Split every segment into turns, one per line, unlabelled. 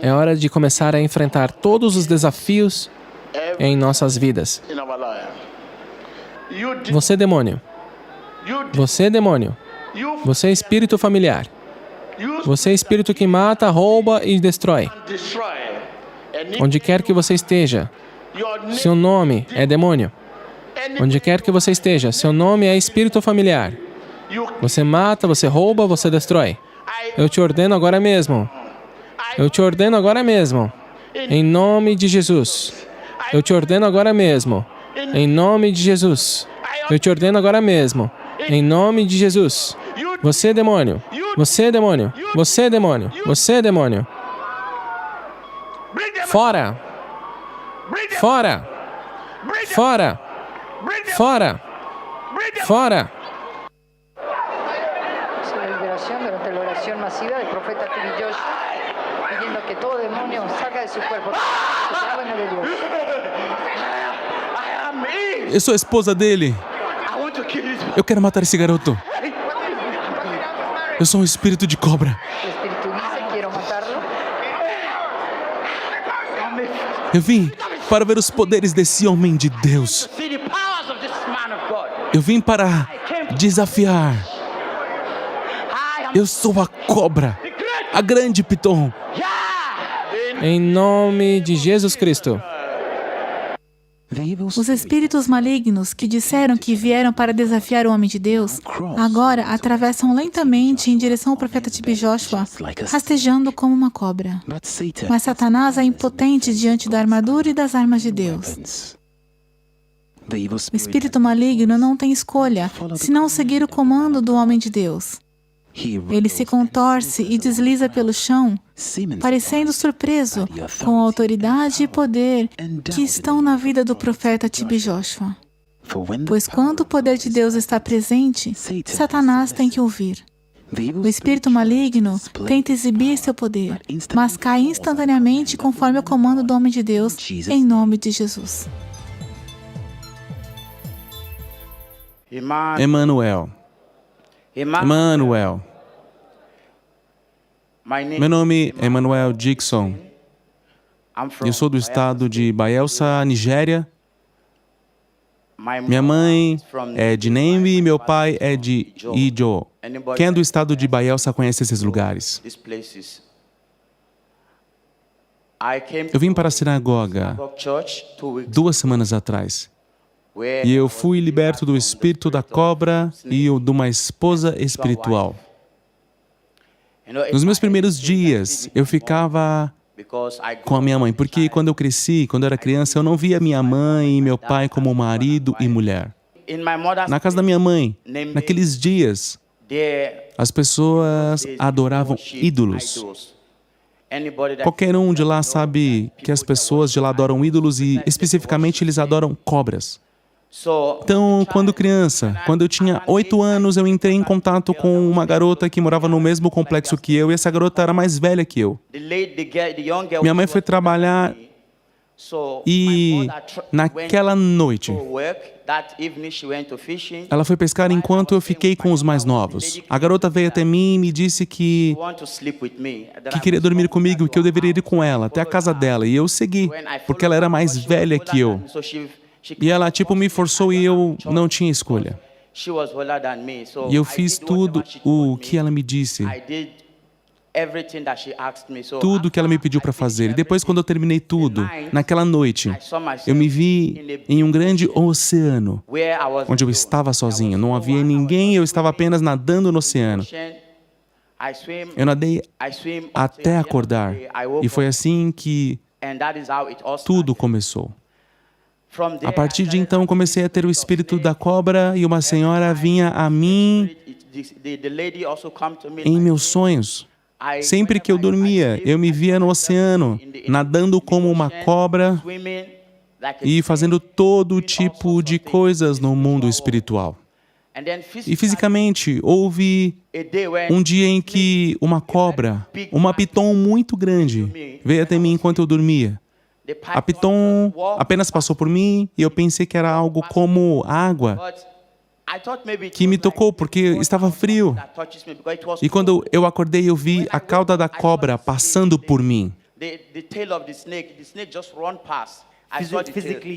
É hora de começar a enfrentar todos os desafios em nossas vidas. Você, demônio. Você, demônio. Você, espírito familiar. Você, espírito que mata, rouba e destrói. Onde quer que você esteja, seu nome é demônio. Onde quer que você esteja, seu nome é espírito familiar. Você mata, você rouba, você destrói. Eu te ordeno agora mesmo. Eu te ordeno agora mesmo. Em nome de Jesus. Eu te ordeno agora mesmo. Em nome de Jesus. Eu te ordeno agora mesmo. Em nome de Jesus. Você, demônio. Você, demônio. Você, demônio. Você, demônio. Fora. Fora. Fora. Fora. Fora.
La liberación durante la oración masiva del profeta T.B. Joshua, pidiendo que todo demonio salga de su cuerpo. Que sea bueno de Dios.
Eu sou a esposa dele. Eu quero matar esse garoto. Eu sou um espírito de cobra.
El espíritu dice, quiero matarlo.
Eu vim para ver os poderes desse homem de Deus. Eu vim para desafiar. Eu sou a cobra, a grande piton.
Em nome de Jesus Cristo.
Os espíritos malignos que disseram que vieram para desafiar o homem de Deus, agora atravessam lentamente em direção ao profeta T.B. Joshua, rastejando como uma cobra. Mas Satanás é impotente diante da armadura e das armas de Deus. O espírito maligno não tem escolha, senão seguir o comando do homem de Deus. Ele se contorce e desliza pelo chão, parecendo surpreso com a autoridade e poder que estão na vida do profeta T.B. Joshua. Pois quando o poder de Deus está presente, Satanás tem que ouvir. O espírito maligno tenta exibir seu poder, mas cai instantaneamente conforme o comando do homem de Deus, em nome de Jesus.
Emmanuel. Emmanuel. Meu nome é Emmanuel Dixon. Eu sou do estado de Bayelsa, Nigéria. Minha mãe é de Nembe e meu pai é de Ijo. Quem é do estado de Bayelsa conhece esses lugares. Eu vim para a sinagoga 2 semanas atrás. E eu fui liberto do espírito da cobra e de uma esposa espiritual. Nos meus primeiros dias, eu ficava com a minha mãe, porque quando eu cresci, quando eu era criança, eu não via minha mãe e meu pai como marido e mulher. Na casa da minha mãe, naqueles dias, as pessoas adoravam ídolos. Qualquer um de lá sabe que as pessoas de lá adoram ídolos e, especificamente, eles adoram cobras. Então, quando criança, quando eu tinha 8 anos, eu entrei em contato com uma garota que morava no mesmo complexo que eu, e essa garota era mais velha que eu. Minha mãe foi trabalhar e, naquela noite, ela foi pescar enquanto eu fiquei com os mais novos. A garota veio até mim e me disse que queria dormir comigo e que eu deveria ir com ela até a casa dela, e eu segui, porque ela era mais velha que eu. E ela, me forçou e eu não tinha escolha. E eu fiz tudo o que ela me disse. Tudo o que ela me pediu para fazer. E depois, quando eu terminei tudo, naquela noite, eu me vi em um grande oceano, onde eu estava sozinho. Não havia ninguém, eu estava apenas nadando no oceano. Eu nadei até acordar. E foi assim que tudo começou. A partir de então, comecei a ter o espírito da cobra e uma senhora vinha a mim em meus sonhos. Sempre que eu dormia, eu me via no oceano, nadando como uma cobra e fazendo todo tipo de coisas no mundo espiritual. E fisicamente, houve um dia em que uma cobra, uma piton muito grande, veio até mim enquanto eu dormia. A piton apenas passou por mim e eu pensei que era algo como água. que me tocou porque estava frio. E quando eu acordei, eu vi a cauda da cobra passando por mim.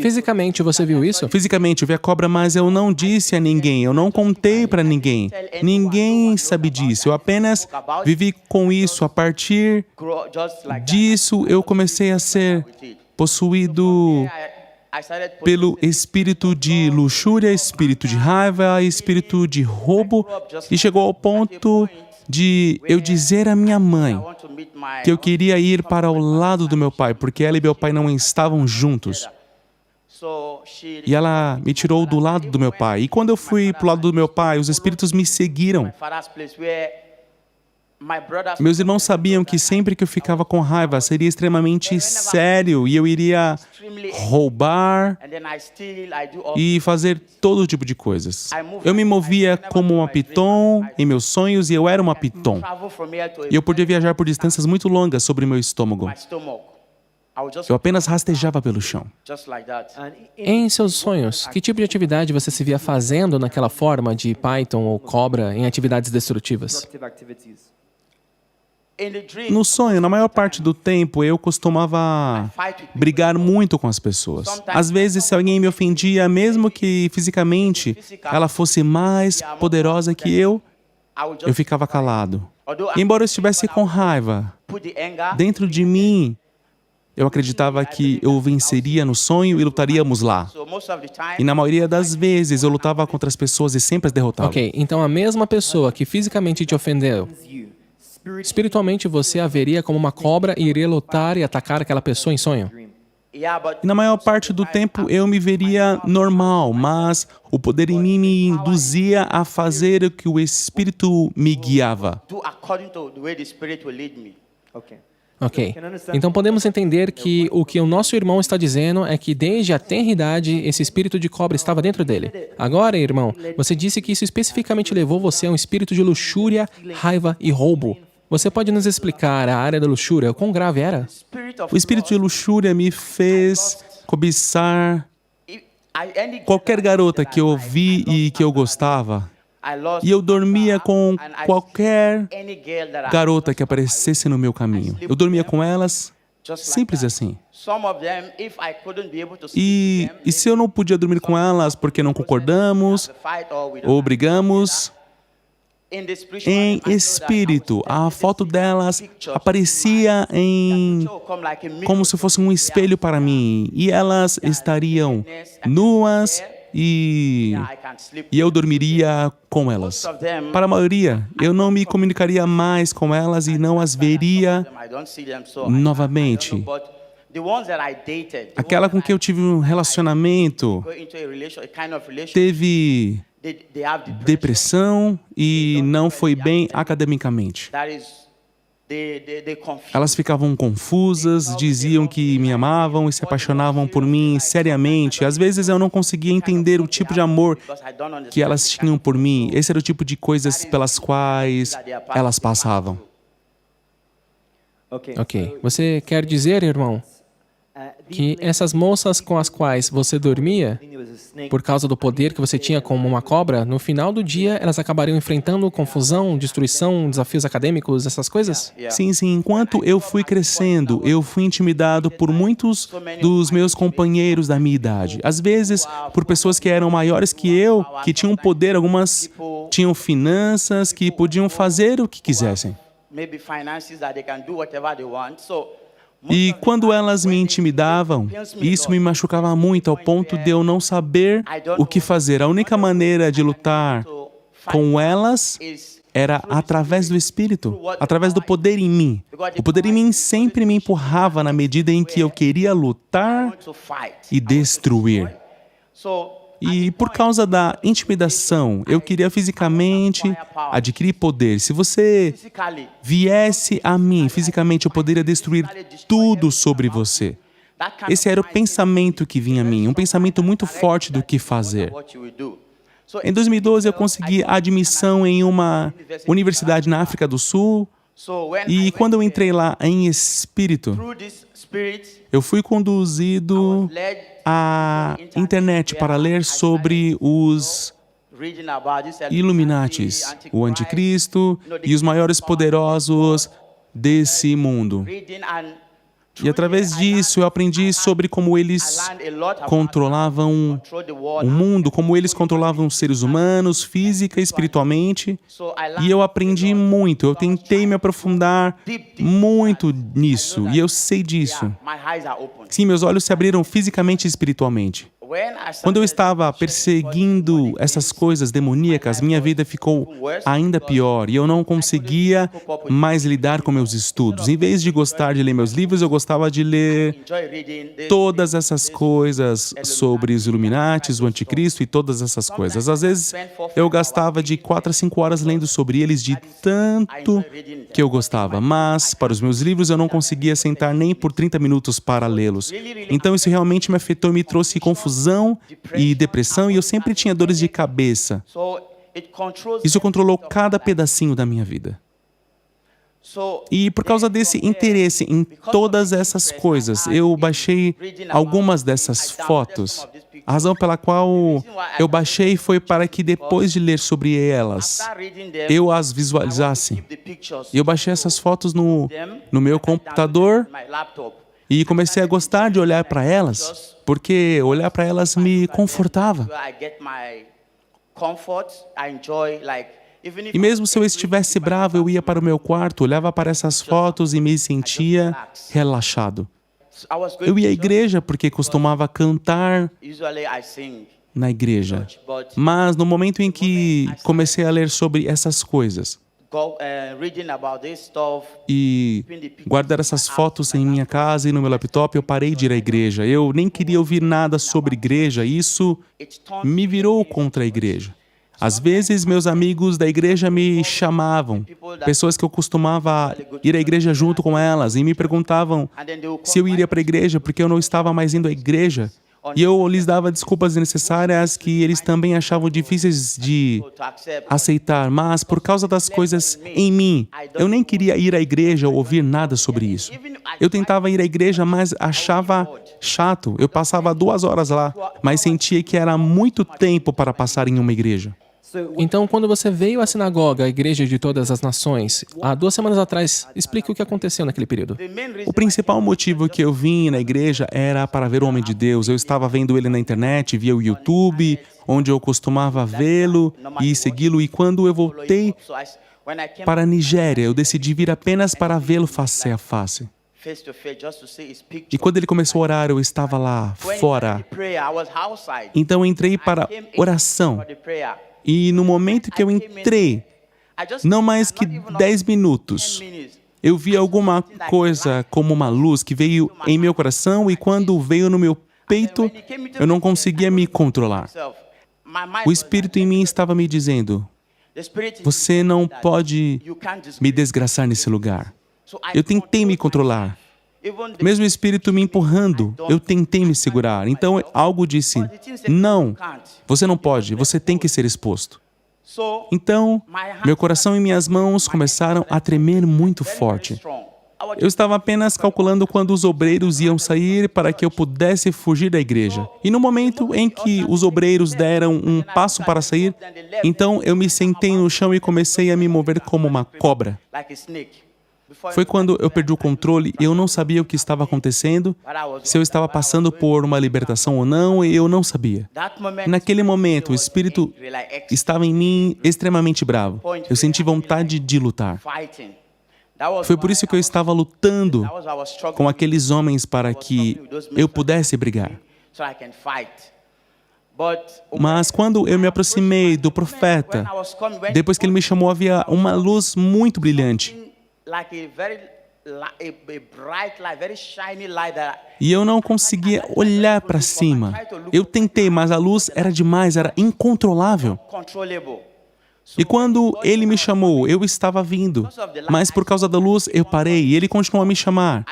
Fisicamente, você viu isso?
Fisicamente, eu vi a cobra, mas eu não disse a ninguém, eu não contei para ninguém. Ninguém sabe disso, eu apenas vivi com isso. A partir disso, eu comecei a ser possuído pelo espírito de luxúria, espírito de raiva, espírito de roubo, e chegou ao ponto de eu dizer à minha mãe que eu queria ir para o lado do meu pai, porque ela e meu pai não estavam juntos. E ela me tirou do lado do meu pai. E quando eu fui para o lado do meu pai, os espíritos me seguiram. Meus irmãos sabiam que sempre que eu ficava com raiva seria extremamente sério e eu iria roubar e fazer todo tipo de coisas. Eu me movia como uma piton em meus sonhos e eu era uma piton. E eu podia viajar por distâncias muito longas sobre meu estômago. Eu apenas rastejava pelo chão.
Em seus sonhos, que tipo de atividade você se via fazendo naquela forma de python ou cobra em atividades destrutivas?
No sonho, na maior parte do tempo, eu costumava brigar muito com as pessoas. Às vezes, se alguém me ofendia, mesmo que fisicamente ela fosse mais poderosa que eu ficava calado. Embora eu estivesse com raiva, dentro de mim, eu acreditava que eu venceria no sonho e lutaríamos lá. E na maioria das vezes, eu lutava contra as pessoas e sempre as derrotava.
Ok, então a mesma pessoa que fisicamente te ofendeu, espiritualmente você a veria como uma cobra e iria lutar e atacar aquela pessoa em sonho?
E na maior parte do tempo eu me veria normal, mas o poder em mim me induzia a fazer o que o Espírito me guiava.
Ok. Então podemos entender que o nosso irmão está dizendo é que desde a tenra idade esse espírito de cobra estava dentro dele. Agora, irmão, você disse que isso especificamente levou você a um espírito de luxúria, raiva e roubo. Você pode nos explicar a área da luxúria, o quão grave era?
O espírito de luxúria me fez cobiçar qualquer garota que eu vi e que eu gostava. E eu dormia com qualquer garota que aparecesse no meu caminho. Eu dormia com elas, simples assim. E se eu não podia dormir com elas porque não concordamos ou brigamos, em espírito, a foto delas aparecia como se fosse um espelho para mim. E elas estariam nuas e eu dormiria com elas. Para a maioria, eu não me comunicaria mais com elas e não as veria novamente. Aquela com que eu tive um relacionamento teve depressão e não foi bem academicamente. Elas ficavam confusas, diziam que me amavam e se apaixonavam por mim seriamente. Às vezes eu não conseguia entender o tipo de amor que elas tinham por mim. Esse era o tipo de coisas pelas quais elas passavam.
Ok. Você quer dizer, irmão, que essas moças com as quais você dormia, por causa do poder que você tinha como uma cobra, no final do dia elas acabariam enfrentando confusão, destruição, desafios acadêmicos, essas coisas?
Sim. Enquanto eu fui crescendo, eu fui intimidado por muitos dos meus companheiros da minha idade. Às vezes, por pessoas que eram maiores que eu, que tinham poder, algumas tinham finanças, que podiam fazer o que quisessem. E quando elas me intimidavam, isso me machucava muito ao ponto de eu não saber o que fazer. A única maneira de lutar com elas era através do Espírito, através do poder em mim. O poder em mim sempre me empurrava na medida em que eu queria lutar e destruir. E por causa da intimidação, eu queria fisicamente adquirir poder. Se você viesse a mim fisicamente, eu poderia destruir tudo sobre você. Esse era o pensamento que vinha a mim, um pensamento muito forte do que fazer. Em 2012, eu consegui admissão em uma universidade na África do Sul. E quando eu entrei lá em espírito, eu fui conduzido à internet para ler sobre os Illuminatis, o anticristo e os maiores poderosos desse mundo. E através disso eu aprendi sobre como eles controlavam o mundo, como eles controlavam os seres humanos, física e espiritualmente. E eu aprendi muito, eu tentei me aprofundar muito nisso, e eu sei disso. Sim, meus olhos se abriram fisicamente e espiritualmente. Quando eu estava perseguindo essas coisas demoníacas, minha vida ficou ainda pior e eu não conseguia mais lidar com meus estudos. Em vez de gostar de ler meus livros, eu gostava de ler todas essas coisas sobre os Illuminatis, o Anticristo e todas essas coisas. Às vezes, eu gastava de 4 a 5 horas lendo sobre eles de tanto que eu gostava, mas para os meus livros eu não conseguia sentar nem por 30 minutos para lê-los. Então isso realmente me afetou e me trouxe confusão e depressão, e eu sempre tinha dores de cabeça. Isso controlou cada pedacinho da minha vida. E por causa desse interesse em todas essas coisas, eu baixei algumas dessas fotos. A razão pela qual eu baixei foi para que depois de ler sobre elas, eu as visualizasse. Eu baixei essas fotos no meu computador e comecei a gostar de olhar para elas, porque olhar para elas me confortava. E mesmo se eu estivesse bravo, eu ia para o meu quarto, olhava para essas fotos e me sentia relaxado. Eu ia à igreja porque costumava cantar na igreja. Mas no momento em que comecei a ler sobre essas coisas e guardar essas fotos em minha casa e no meu laptop, eu parei de ir à igreja. Eu nem queria ouvir nada sobre igreja. Isso me virou contra a igreja. Às vezes, meus amigos da igreja me chamavam, pessoas que eu costumava ir à igreja junto com elas, e me perguntavam se eu iria para a igreja porque eu não estava mais indo à igreja. E eu lhes dava desculpas necessárias que eles também achavam difíceis de aceitar, mas por causa das coisas em mim, eu nem queria ir à igreja ou ouvir nada sobre isso. Eu tentava ir à igreja, mas achava chato. Eu passava 2 horas lá, mas sentia que era muito tempo para passar em uma igreja.
Então, quando você veio à sinagoga, a Igreja de Todas as Nações, há 2 semanas atrás, explique o que aconteceu naquele período.
O principal motivo que eu vim na igreja era para ver o homem de Deus. Eu estava vendo ele na internet, via o YouTube, onde eu costumava vê-lo e segui-lo. E quando eu voltei para a Nigéria, eu decidi vir apenas para vê-lo face a face. E quando ele começou a orar, eu estava lá, fora. Então eu entrei para oração. E no momento que eu entrei, não mais que 10 minutos, eu vi alguma coisa como uma luz que veio em meu coração, e quando veio no meu peito, eu não conseguia me controlar. O Espírito em mim estava me dizendo: você não pode me desgraçar nesse lugar. Eu tentei me controlar. Mesmo o Espírito me empurrando, eu tentei me segurar. Então algo disse: não, você não pode, você tem que ser exposto. Então, meu coração e minhas mãos começaram a tremer muito forte. Eu estava apenas calculando quando os obreiros iam sair para que eu pudesse fugir da igreja. E no momento em que os obreiros deram um passo para sair, então eu me sentei no chão e comecei a me mover como uma cobra. Foi quando eu perdi o controle e eu não sabia o que estava acontecendo, se eu estava passando por uma libertação ou não, e eu não sabia. Naquele momento, o Espírito estava em mim extremamente bravo. Eu senti vontade de lutar. Foi por isso que eu estava lutando com aqueles homens para que eu pudesse brigar. Mas quando eu me aproximei do profeta, depois que ele me chamou, havia uma luz muito brilhante. E eu não conseguia olhar para cima. Eu tentei, mas a luz era demais, era incontrolável. E quando ele me chamou, eu estava vindo. Mas por causa da luz, eu parei e ele continuou a me chamar.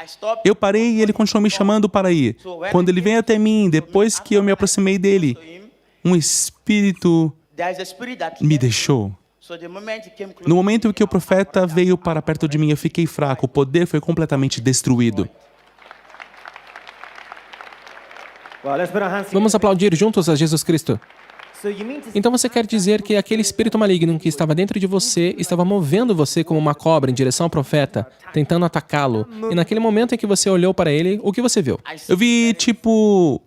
Eu parei e ele continuou me chamando para ir. Quando ele veio até mim, depois que eu me aproximei dele, um espírito me deixou. No momento em que o profeta veio para perto de mim, eu fiquei fraco. O poder foi completamente destruído.
Vamos aplaudir juntos a Jesus Cristo. Então você quer dizer que aquele espírito maligno que estava dentro de você estava movendo você como uma cobra em direção ao profeta, tentando atacá-lo. E naquele momento em que você olhou para ele, o que você viu?
Eu vi, tipo,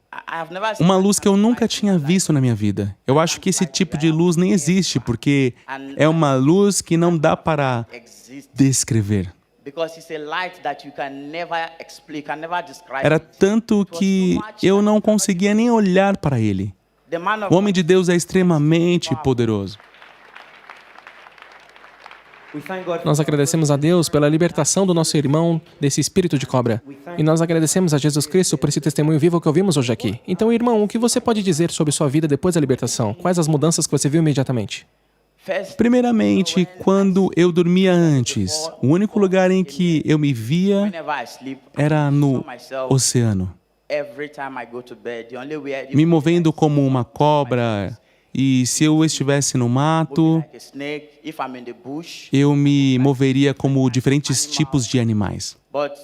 uma luz que eu nunca tinha visto na minha vida. Eu acho que esse tipo de luz nem existe, porque é uma luz que não dá para descrever. Era tanto que eu não conseguia nem olhar para ele. O homem de Deus é extremamente poderoso.
Nós agradecemos a Deus pela libertação do nosso irmão desse espírito de cobra. E nós agradecemos a Jesus Cristo por esse testemunho vivo que ouvimos hoje aqui. Então, irmão, o que você pode dizer sobre sua vida depois da libertação? Quais as mudanças que você viu imediatamente?
Primeiramente, quando eu dormia antes, o único lugar em que eu me via era no oceano, me movendo como uma cobra. E se eu estivesse no mato, eu me moveria como diferentes tipos de animais.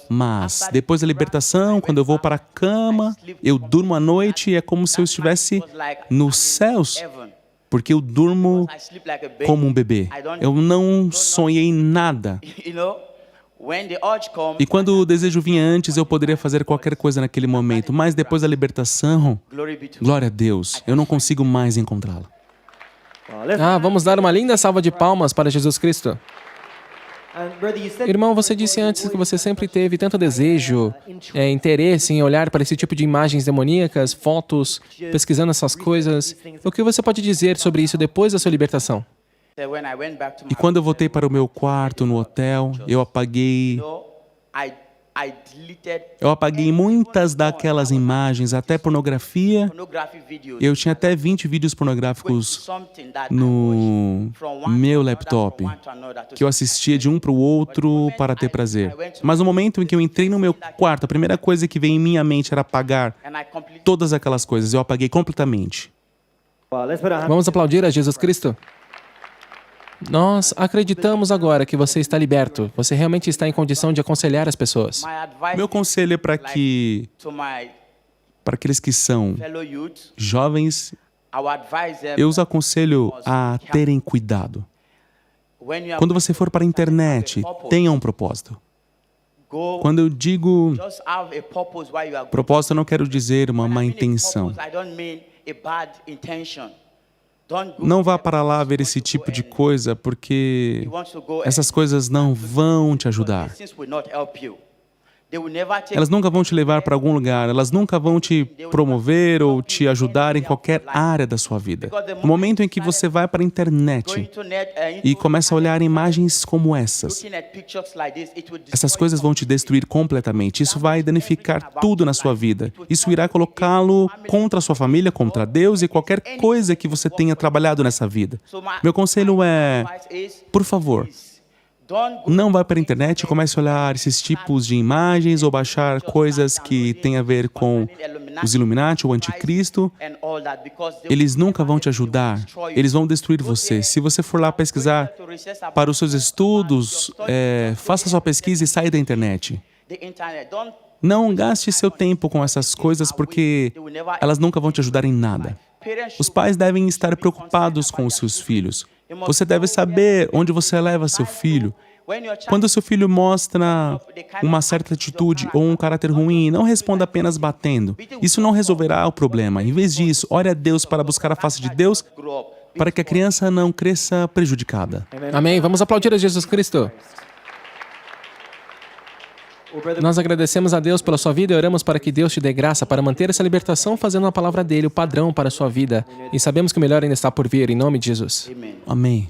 Mas, depois da libertação, quando eu vou para a cama, eu durmo à noite e é como se eu estivesse nos céus, porque eu durmo como um bebê. Eu não sonhei nada. E quando o desejo vinha antes, eu poderia fazer qualquer coisa naquele momento, mas depois da libertação, glória a Deus, eu não consigo mais encontrá-lo.
Vamos dar uma linda salva de palmas para Jesus Cristo. Irmão, você disse antes que você sempre teve tanto desejo, interesse em olhar para esse tipo de imagens demoníacas, fotos, pesquisando essas coisas. O que você pode dizer sobre isso depois da sua libertação?
E quando eu voltei para o meu quarto no hotel, eu apaguei muitas daquelas imagens, até pornografia. Eu tinha até 20 vídeos pornográficos no meu laptop, que eu assistia de um para o outro para ter prazer. Mas no momento em que eu entrei no meu quarto, a primeira coisa que veio em minha mente era apagar todas aquelas coisas. Eu apaguei completamente.
Vamos aplaudir a Jesus Cristo? Nós acreditamos agora que você está liberto. Você realmente está em condição de aconselhar as pessoas.
Meu conselho é para aqueles que são jovens, eu os aconselho a terem cuidado. Quando você for para a internet, tenha um propósito. Quando eu digo propósito, eu não quero dizer uma má intenção. Não vá para lá ver esse tipo de coisa, porque essas coisas não vão te ajudar. Elas nunca vão te levar para algum lugar, elas nunca vão te promover ou te ajudar em qualquer área da sua vida. No momento em que você vai para a internet e começa a olhar imagens como essas coisas vão te destruir completamente. Isso vai danificar tudo na sua vida. Isso irá colocá-lo contra a sua família, contra Deus e qualquer coisa que você tenha trabalhado nessa vida. Meu conselho é, por favor, não vá para a internet e comece a olhar esses tipos de imagens ou baixar coisas que têm a ver com os Illuminati ou Anticristo. Eles nunca vão te ajudar. Eles vão destruir você. Se você for lá pesquisar para os seus estudos, faça sua pesquisa e saia da internet. Não gaste seu tempo com essas coisas porque elas nunca vão te ajudar em nada. Os pais devem estar preocupados com os seus filhos. Você deve saber onde você leva seu filho. Quando seu filho mostra uma certa atitude ou um caráter ruim, não responda apenas batendo. Isso não resolverá o problema. Em vez disso, ore a Deus para buscar a face de Deus, para que a criança não cresça prejudicada.
Amém. Vamos aplaudir a Jesus Cristo. Nós agradecemos a Deus pela sua vida e oramos para que Deus te dê graça para manter essa libertação, fazendo a palavra dele o padrão para a sua vida. E sabemos que o melhor ainda está por vir, em nome de Jesus.
Amém.